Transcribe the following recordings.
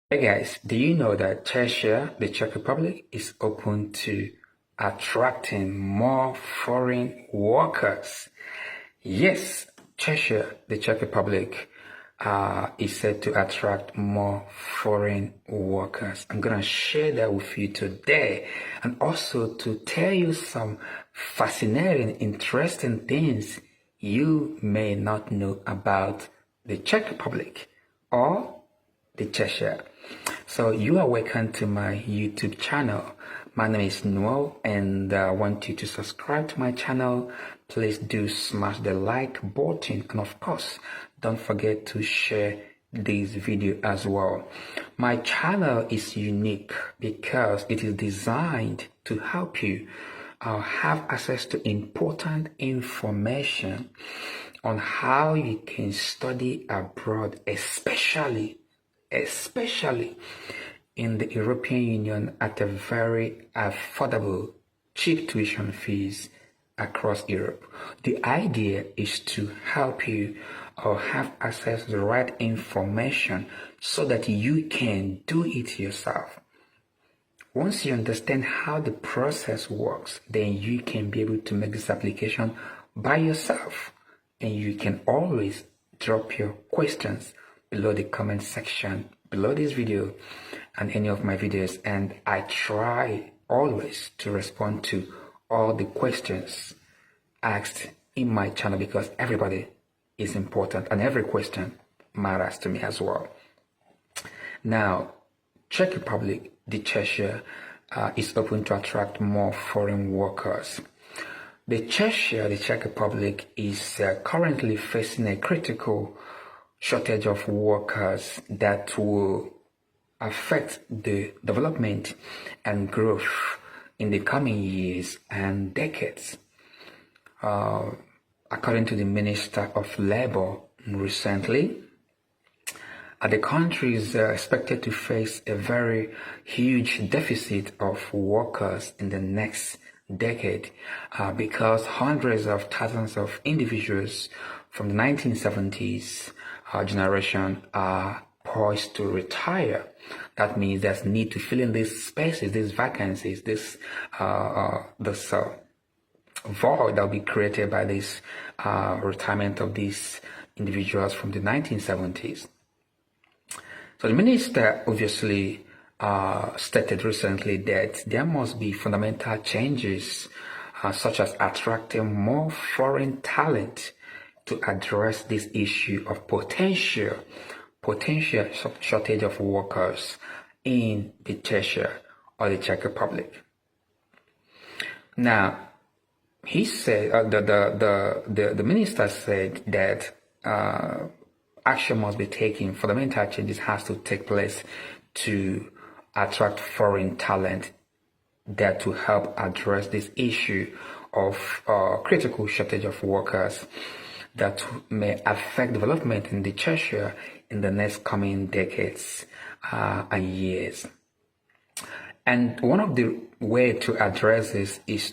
Hey guys, do you know that Czechia, the Czech Republic, is open to attracting more foreign workers? Yes, Czechia, the Czech Republic, is set to attract more foreign workers. I'm gonna share that with you today, and also to tell you some fascinating, interesting things you may not know about the Czech Republic or the Czechia. So you are welcome to my YouTube channel. My name is Noel, and I want you to subscribe to my channel. Please do smash the like button, and of course don't forget to share this video as well. My channel is unique because it is designed to help you have access to important information on how you can study abroad, especially in the European Union at a very affordable, cheap tuition fees across Europe. The idea is to help you or have access to the right information so that you can do it yourself. Once you understand how the process works, then you can be able to make this application by yourself. And you can always drop your questions below the comment section below this video and any of my videos, and I try always to respond to all the questions asked in my channel because everybody is important and every question matters to me as well. Now, Czech Republic, the Czechia, is open to attract more foreign workers. The Czechia, the Czech Republic, is currently facing a critical shortage of workers that will affect the development and growth in the coming years and decades. According to the Minister of Labor recently, the country is expected to face a very huge deficit of workers in the next decade because hundreds of thousands of individuals from the 1970s generation are poised to retire. That means there's need to fill in these spaces, these vacancies, this void that will be created by this retirement of these individuals from the 1970s. So the minister obviously stated recently that there must be fundamental changes such as attracting more foreign talent to address this issue of potential shortage of workers in the Czechia or the Czech Republic. Now, he said the minister said that action must be taken. Fundamental changes has to take place to attract foreign talent that to help address this issue of critical shortage of workers that may affect development in the Czechia in the next coming decades and years. And one of the way to address this is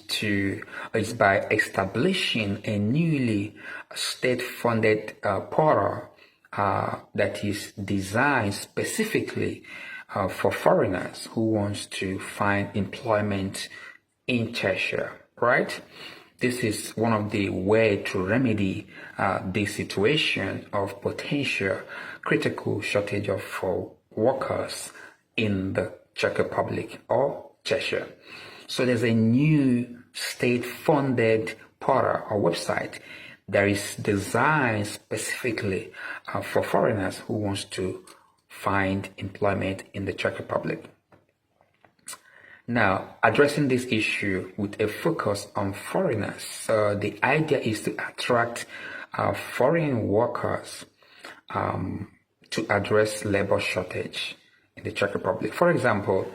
by establishing a newly state-funded portal that is designed specifically for foreigners who wants to find employment in Czechia, right? This is one of the ways to remedy this situation of potential critical shortage of workers in the Czech Republic or Czechia. So there's a new state-funded portal or website that is designed specifically for foreigners who wants to find employment in the Czech Republic. Now, addressing this issue with a focus on foreigners, the idea is to attract foreign workers to address labor shortage in the Czech Republic. For example,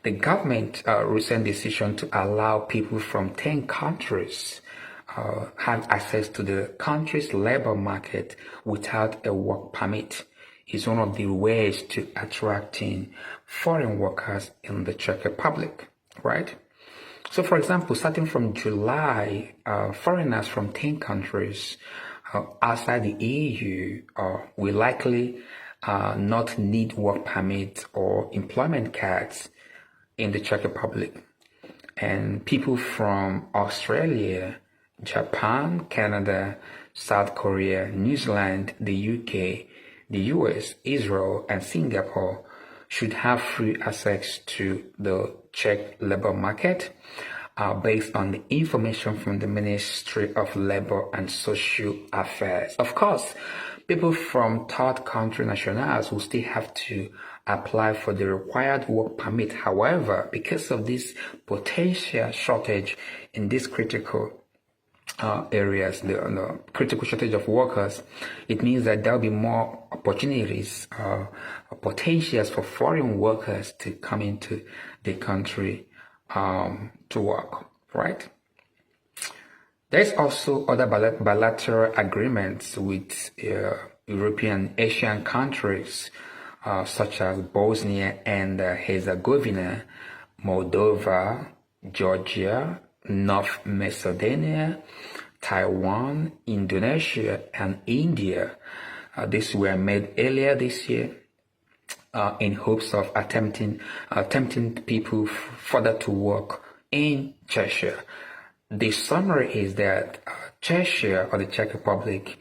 the government recent decision to allow people from 10 countries have access to the country's labor market without a work permit is one of the ways to attracting foreign workers in the Czech Republic, right? So, for example, starting from July, foreigners from 10 countries outside the EU will likely not need work permit or employment cards in the Czech Republic. And people from Australia, Japan, Canada, South Korea, New Zealand, the UK, the US, Israel, and Singapore should have free access to the Czech labor market based on the information from the Ministry of Labor and Social Affairs. Of course, people from third country nationals will still have to apply for the required work permit. However, because of this potential shortage in these critical areas, the critical shortage of workers, it means that there will be more opportunities, potentials for foreign workers to come into the country to work, right? There's also other bilateral agreements with European Asian countries such as Bosnia and Herzegovina, Moldova, Georgia, North Macedonia, Taiwan, Indonesia, and India. These were made earlier this year in hopes of tempting people further to work in Czechia. The summary is that Czechia, or the Czech Republic,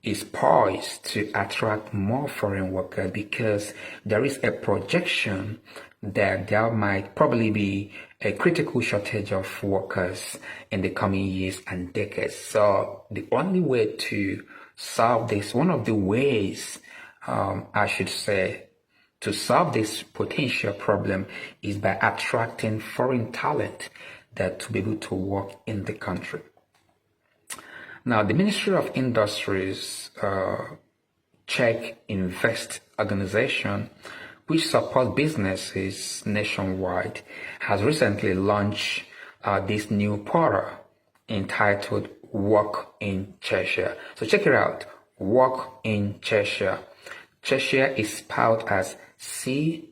is poised to attract more foreign workers because there is a projection that there might probably be a critical shortage of workers in the coming years and decades. So the only way to solve this, one of the ways, I should say, to solve this potential problem is by attracting foreign talent that to be able to work in the country. Now, the Ministry of Industries, Czech Invest organization, which supports businesses nationwide, has recently launched this new portal entitled Work in Czechia. So check it out, Work in Czechia. Czechia is spelled as Czechia.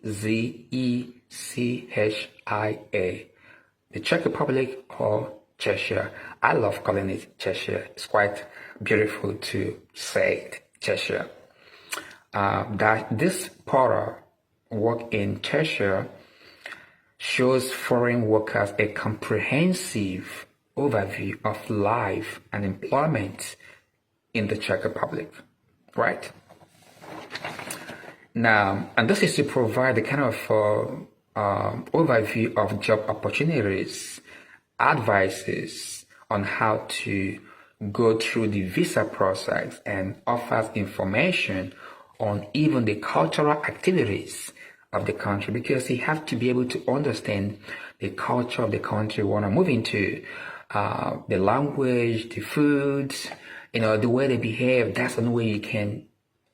The Czech Republic or Czechia. I love calling it Czechia. It's quite beautiful to say it, Czechia. That this portal, Work in Czechia, shows foreign workers a comprehensive overview of life and employment in the Czech Republic, right? Now, and this is to provide the kind of overview of job opportunities, advices on how to go through the visa process, and offers information on even the cultural activities of the country, because you have to be able to understand the culture of the country you want to move into, the language, the foods, the way they behave. That's the only way you can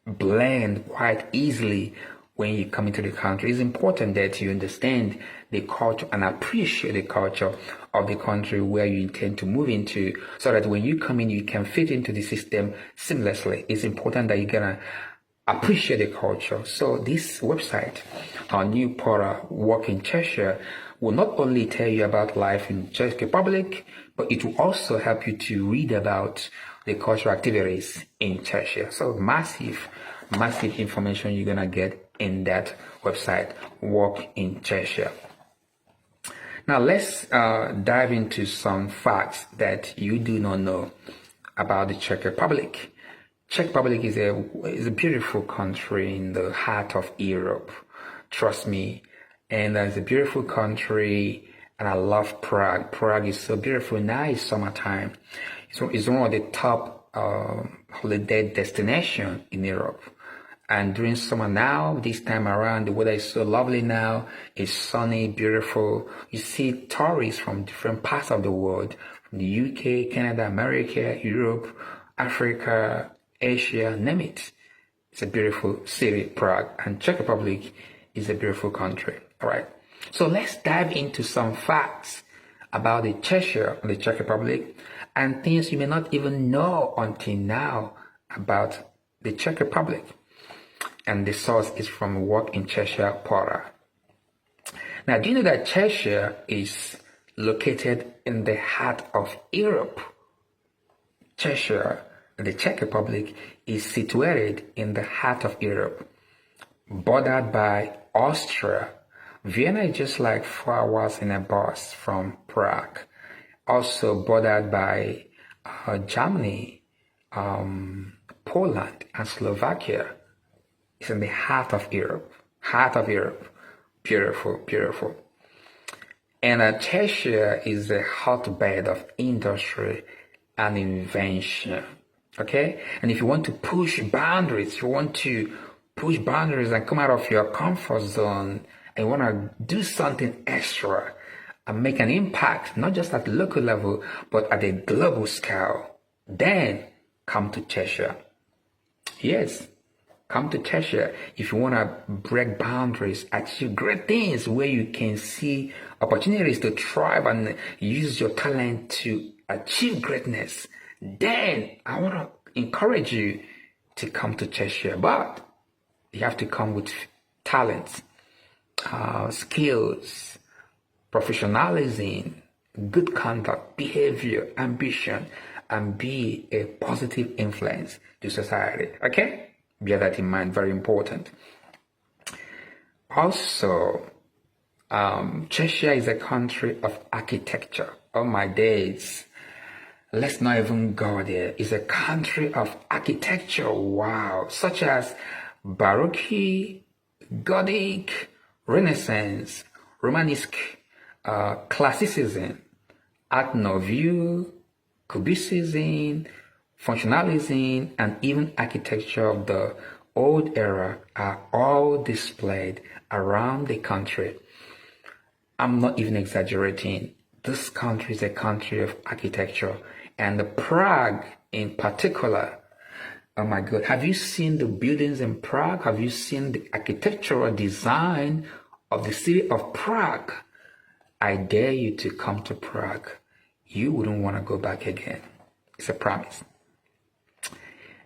blend quite easily when you come into the country. It's important that you understand the culture and appreciate the culture of the country where you intend to move into, so that when you come in, you can fit into the system seamlessly. It's important that you're gonna appreciate the culture. So this website, our new portal, Work in Czechia, will not only tell you about life in Czech Republic, but it will also help you to read about the cultural activities in Czechia. So massive information you're gonna get in that website, Work in Czechia. Now let's dive into some facts that you do not know about the Czech Republic. Czech Republic is a beautiful country in the heart of Europe. Trust me. And it's a beautiful country, and I love Prague. Prague is so beautiful. Now it's summertime. It's one of the top holiday destinations in Europe. And during summer now, this time around, the weather is so lovely now. It's sunny, beautiful. You see tourists from different parts of the world, from the UK, Canada, America, Europe, Africa, Asia, name it. It's a beautiful city, Prague. And Czech Republic is a beautiful country. All right. So let's dive into some facts about the Czechia, the Czech Republic, and things you may not even know until now about the Czech Republic. And the source is from Work in Czechia portal. Now, do you know that Czechia is located in the heart of Europe? Czechia, the Czech Republic, is situated in the heart of Europe. bordered by Austria. Vienna is just like 4 hours in a bus from Prague. Also bordered by Germany, Poland, and Slovakia. It's in the heart of Europe. Heart of Europe. Beautiful, beautiful. And Czechia is a hotbed of industry and invention. Okay? And if you want to push boundaries, and come out of your comfort zone and you want to do something extra and make an impact, not just at the local level, but at a global scale, then come to Czechia. Yes, come to Czechia if you want to break boundaries, achieve great things where you can see opportunities to thrive and use your talent to achieve greatness. Then I want to encourage you to come to Czechia, but you have to come with talents, skills, professionalism, good conduct, behavior, ambition, and be a positive influence to society. Okay? Bear that in mind, very important. Also, Czechia is a country of architecture. Oh my days. Let's not even go there. It's a country of architecture. Wow. Such as Baroque, Gothic, Renaissance, Romanesque, Classicism, Art Nouveau, Cubicism, Functionalism, and even architecture of the old era are all displayed around the country. I'm not even exaggerating. This country is a country of architecture, and Prague in particular. Oh my God, have you seen the buildings in Prague? Have you seen the architectural design of the city of Prague? I dare you to come to Prague. You wouldn't want to go back again. It's a promise.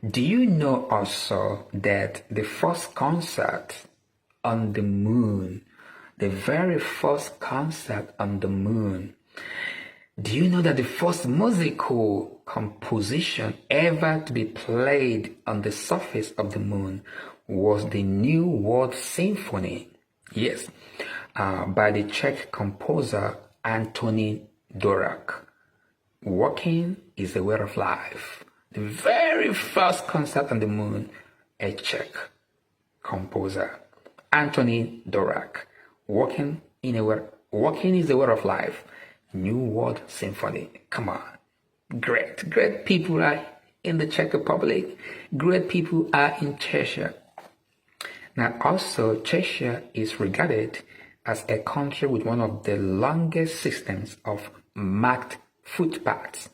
Do you know also that the first concert on the moon, the very first concert on the moon, do you know that the first musical composition ever to be played on the surface of the moon was the New World Symphony? Yes, by the Czech composer Anthony Dvořák. Walking is the way of life. The very first concert on the moon, a Czech composer, Anthony Dvořák. Walking is the way of life. New World Symphony. Come on. Great people are in the Czech Republic. Great people are in Czechia. Now also, Czechia is regarded as a country with one of the longest systems of marked footpaths.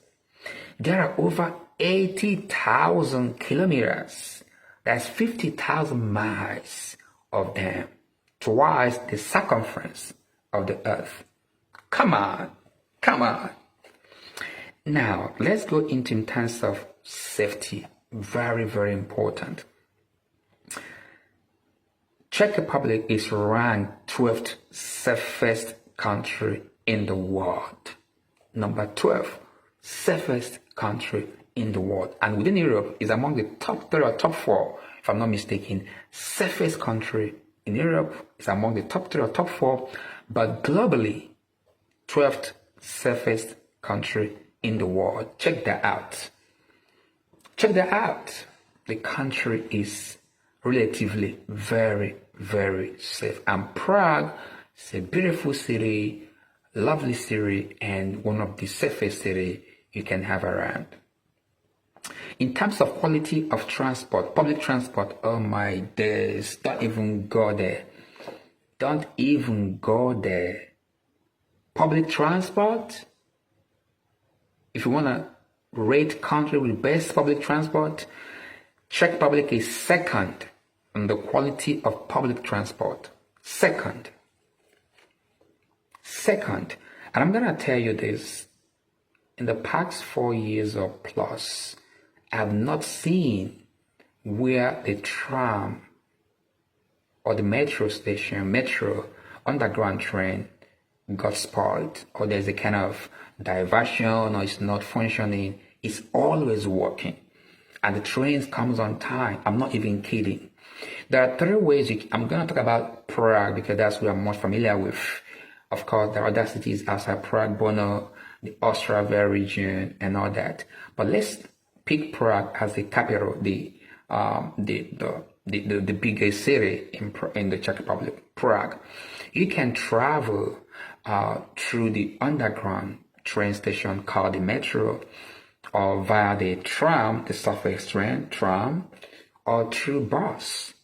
There are over 80,000 kilometers. That's 50,000 miles of them. Twice the circumference of the earth. Come on. Now, let's go into in terms of safety. Very, very important. Czech Republic is ranked 12th safest country in the world. Number 12, safest country in the world. And within Europe is among the top 3 or top 4, if I'm not mistaken. Safest country in Europe is among the top 3 or top 4, but globally, 12th safest country in the world. Check that out. The country is relatively very, very safe. And Prague is a beautiful city, lovely city, and one of the safest cities you can have around. In terms of quality of transport, public transport, oh my days, don't even go there. Public transport, if you want to rate country with best public transport, Czech Republic is second on the quality of public transport. Second. And I'm going to tell you this. In the past 4 years or plus, I have not seen where the tram or the metro underground train got spoiled, or there's a kind of diversion, or it's not functioning. It's always working. And the train comes on time. I'm not even kidding. There are three ways I'm going to talk about Prague because that's what I'm most familiar with. Of course, there are other cities outside Prague, Brno, the Ostravia region, and all that. But let's pick Prague as the capital, the biggest city in the Czech Republic, Prague. You can travel through the underground train station called the metro, or via the tram, the surface train, tram, or through bus.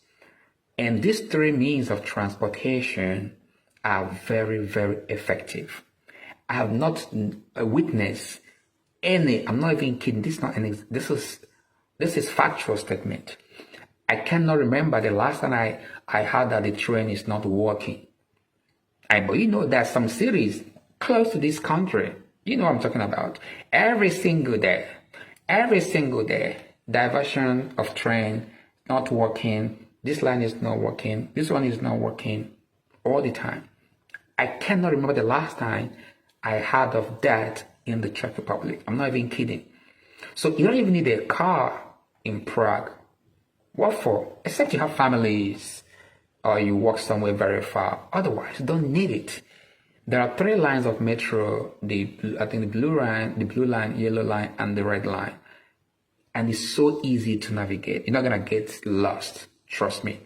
And these three means of transportation are very, very effective. I have not witnessed any, I'm not even kidding, this is factual statement. I cannot remember the last time I heard that the train is not working. But you know, there's some cities close to this country. You know what I'm talking about. Every single day, diversion of train not working. This line is not working. This one is not working all the time. I cannot remember the last time I heard of that in the Czech Republic. I'm not even kidding. So you don't even need a car in Prague. What for? Except you have families or you work somewhere very far. Otherwise, you don't need it. There are three lines of metro, I think the blue line, yellow line, and the red line. And it's so easy to navigate. You're not going to get lost. Trust me.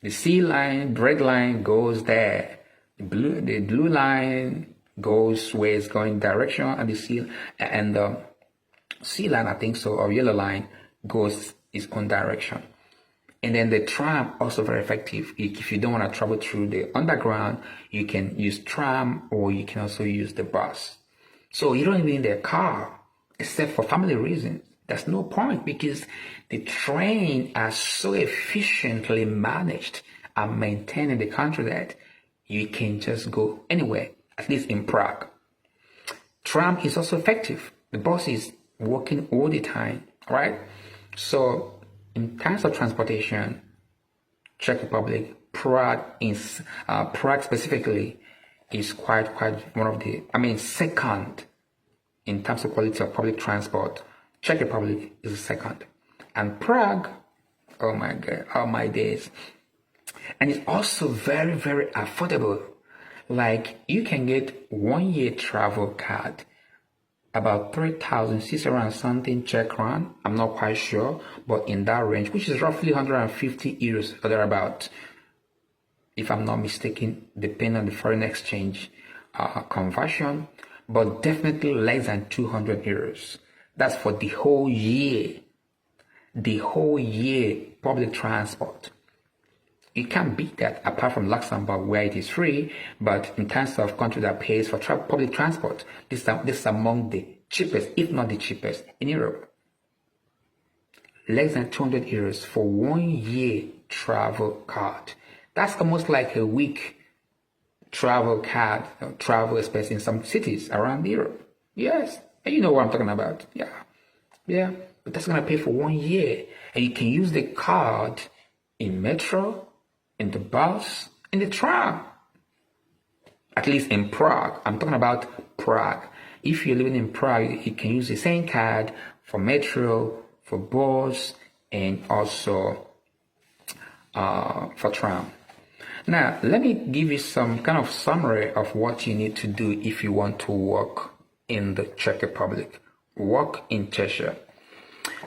The C line, the red line goes there. The blue line goes where it's going direction, and the C line, I think so, or yellow line goes its own direction. And then the tram, also very effective. If you don't want to travel through the underground, you can use tram, or you can also use the bus. So you don't even need a car, except for family reasons. There's no point because the train are so efficiently managed and maintained in the country that you can just go anywhere, at least in Prague. Tram is also effective. The bus is working all the time, right? So in terms of transportation, Czech Republic, Prague specifically is quite one of the, second in terms of quality of public transport. Czech Republic is the second. And Prague, oh my God, oh my days. And it's also very, very affordable. Like you can get 1 year travel card, about 3,600 and something Czech crown. I'm not quite sure, but in that range, which is roughly 150 euros or thereabout, if I'm not mistaken, depending on the foreign exchange conversion, but definitely less than 200 euros. That's for the whole year. The whole year public transport. You can't beat that apart from Luxembourg where it is free, but in terms of country that pays for public transport, this is among the cheapest, if not the cheapest, in Europe. Less than 200 euros for 1 year travel card. That's almost like a week travel card, travel expense in some cities around Europe. Yes, and you know what I'm talking about. Yeah, but that's gonna pay for 1 year, and you can use the card in metro, in the bus, in the tram. At least in Prague. I'm talking about Prague. If you're living in Prague, you can use the same card for metro, for bus, and also for tram. Now, let me give you some kind of summary of what you need to do if you want to work in the Czech Republic. Work in Czechia.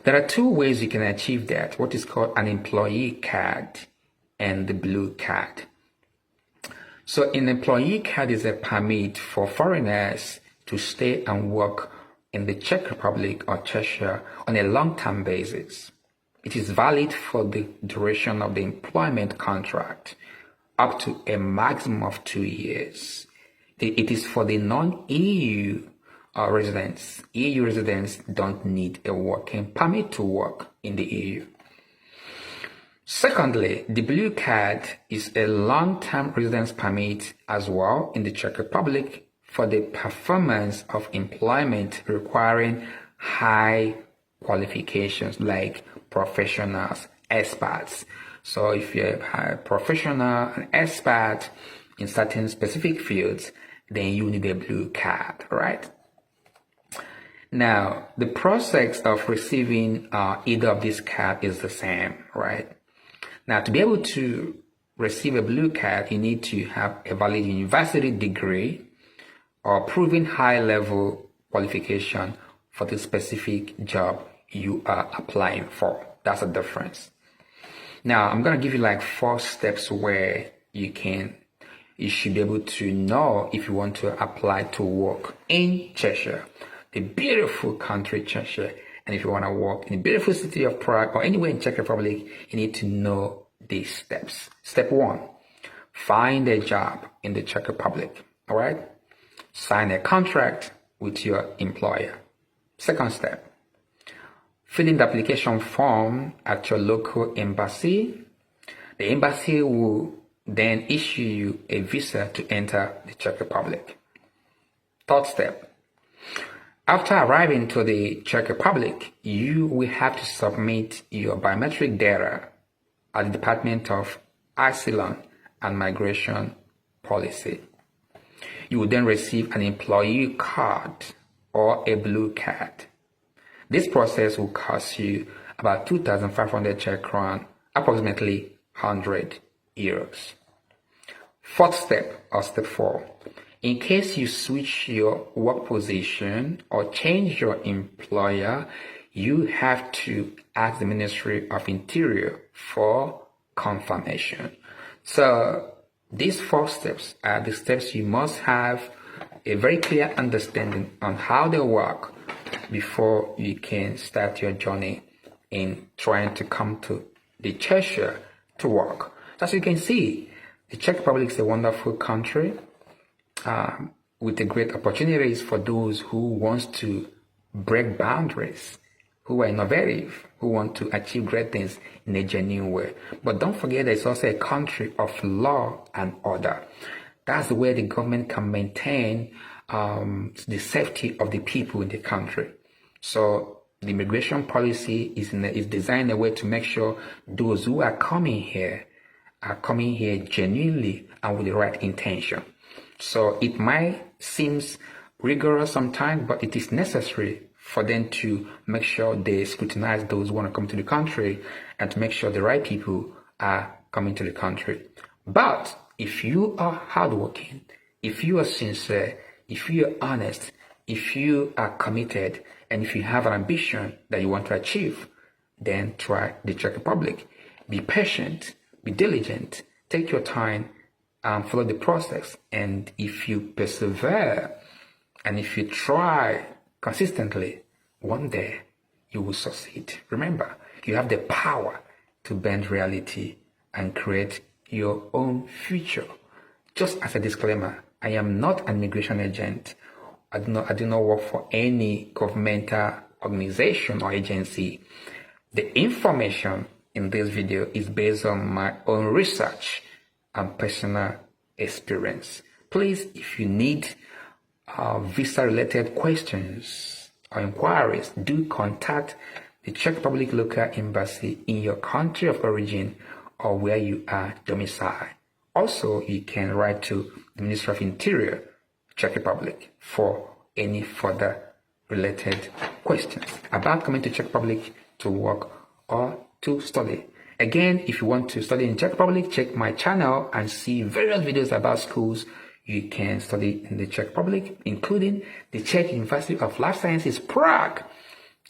There are two ways you can achieve that, what is called an employee card and the blue card. So an employee card is a permit for foreigners to stay and work in the Czech Republic or Czechia on a long-term basis. It is valid for the duration of the employment contract, up to a maximum of 2 years. It is for the non-EU residents. EU residents don't need a working permit to work in the EU. Secondly, the blue card is a long-term residence permit as well in the Czech Republic for the performance of employment requiring high qualifications like professionals, experts. So if you're a professional, an expert in certain specific fields, then you need a blue card, right? Now, the process of receiving either of these cards is the same, right? Now, to be able to receive a blue card, you need to have a valid university degree or proven high-level qualification for the specific job you are applying for. That's the difference. Now, I'm going to give you like 4 steps where you should be able to know if you want to apply to work in Czechia, the beautiful country Czechia. And if you want to work in the beautiful city of Prague or anywhere in Czech Republic, you need to know these steps. Step 1, find a job in the Czech Republic. All right? Sign a contract with your employer. Second step, fill in the application form at your local embassy. The embassy will then issue you a visa to enter the Czech Republic. Third step, after arriving to the Czech Republic, you will have to submit your biometric data at the Department of Asylum and Migration Policy. You will then receive an employee card or a blue card. This process will cost you about 2,500 Czech crown, approximately 100 euros. Fourth step, or step 4, in case you switch your work position or change your employer, you have to ask the Ministry of Interior for confirmation. So these 4 steps are the steps you must have a very clear understanding on how they work before you can start your journey in trying to come to the Czechia to work. So as you can see, the Czech Republic is a wonderful country with the great opportunities for those who want to break boundaries, who are innovative, who want to achieve great things in a genuine way. But don't forget that it's also a country of law and order. That's the way the government can maintain the safety of the people in the country. So the immigration policy is designed in a way to make sure those who are coming here genuinely and with the right intention. So it might seem rigorous sometimes, but it is necessary for them to make sure they scrutinize those who want to come to the country and to make sure the right people are coming to the country. But if you are hardworking, if you are sincere, if you are honest, if you are committed, and if you have an ambition that you want to achieve, then try the Czech Republic. Be patient, be diligent, take your time, follow the process. And if you persevere and if you try consistently, one day you will succeed. Remember, you have the power to bend reality and create your own future. Just as a disclaimer, I am not an immigration agent. I do not work for any governmental organization or agency. The information in this video is based on my own research and personal experience. Please, if you need visa-related questions or inquiries, do contact the Czech Republic local embassy in your country of origin or where you are domiciled. Also, you can write to the Ministry of Interior, Czech Republic, for any further related questions about coming to Czech Republic to work or to study. Again, if you want to study in Czech Republic, check my channel and see various videos about schools you can study in the Czech Republic, including the Czech University of Life Sciences, Prague,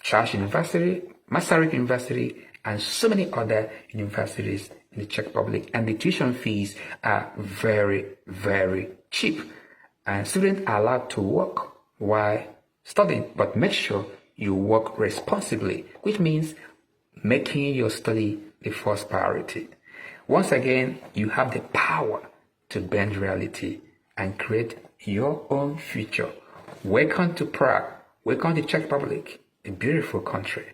Charles University, Masaryk University, and so many other universities in the Czech Republic. And the tuition fees are very, very cheap. And students are allowed to work while studying, but make sure you work responsibly, which means making your study the first priority. Once again, you have the power to bend reality and create your own future. Welcome to Prague. Welcome to Czech Republic, a beautiful country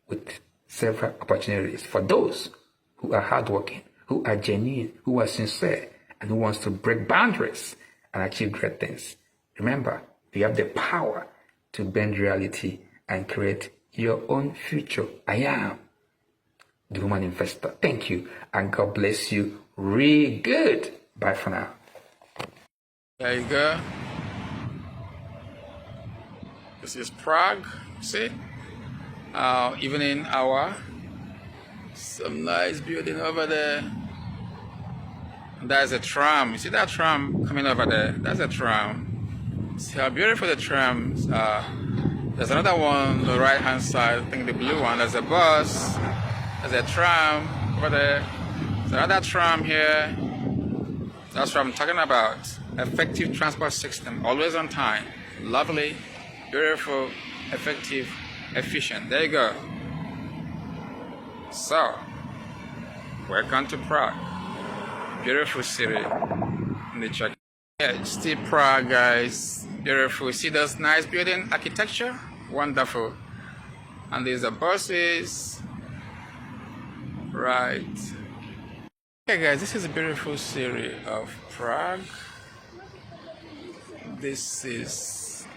with several opportunities for those who are hardworking, who are genuine, who are sincere, and who wants to break boundaries and achieve great things. Remember, you have the power to bend reality and create your own future. I am the Human Investor. Thank you, and God bless you really good. Bye for now. There you go. This is Prague, see? Evening hour. Some nice building over there. That's a tram. You see that tram coming over there? That's a tram. See how beautiful the trams are. There's another one on the right hand side. I think the blue one. There's a bus. There's a tram over there. There's another tram here. That's what I'm talking about. Effective transport system. Always on time. Lovely, beautiful, effective, efficient. There you go. So, welcome to Prague. Beautiful city in the Czech. Yeah, it's still Prague, guys. Beautiful. See those nice building architecture? Wonderful. And these are buses. Right. Okay, guys, this is a beautiful city of Prague. This is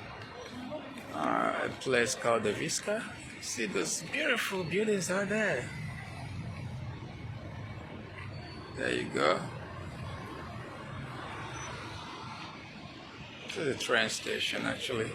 a place called the Viska. See those beautiful buildings out there. There you go. To the train station, actually.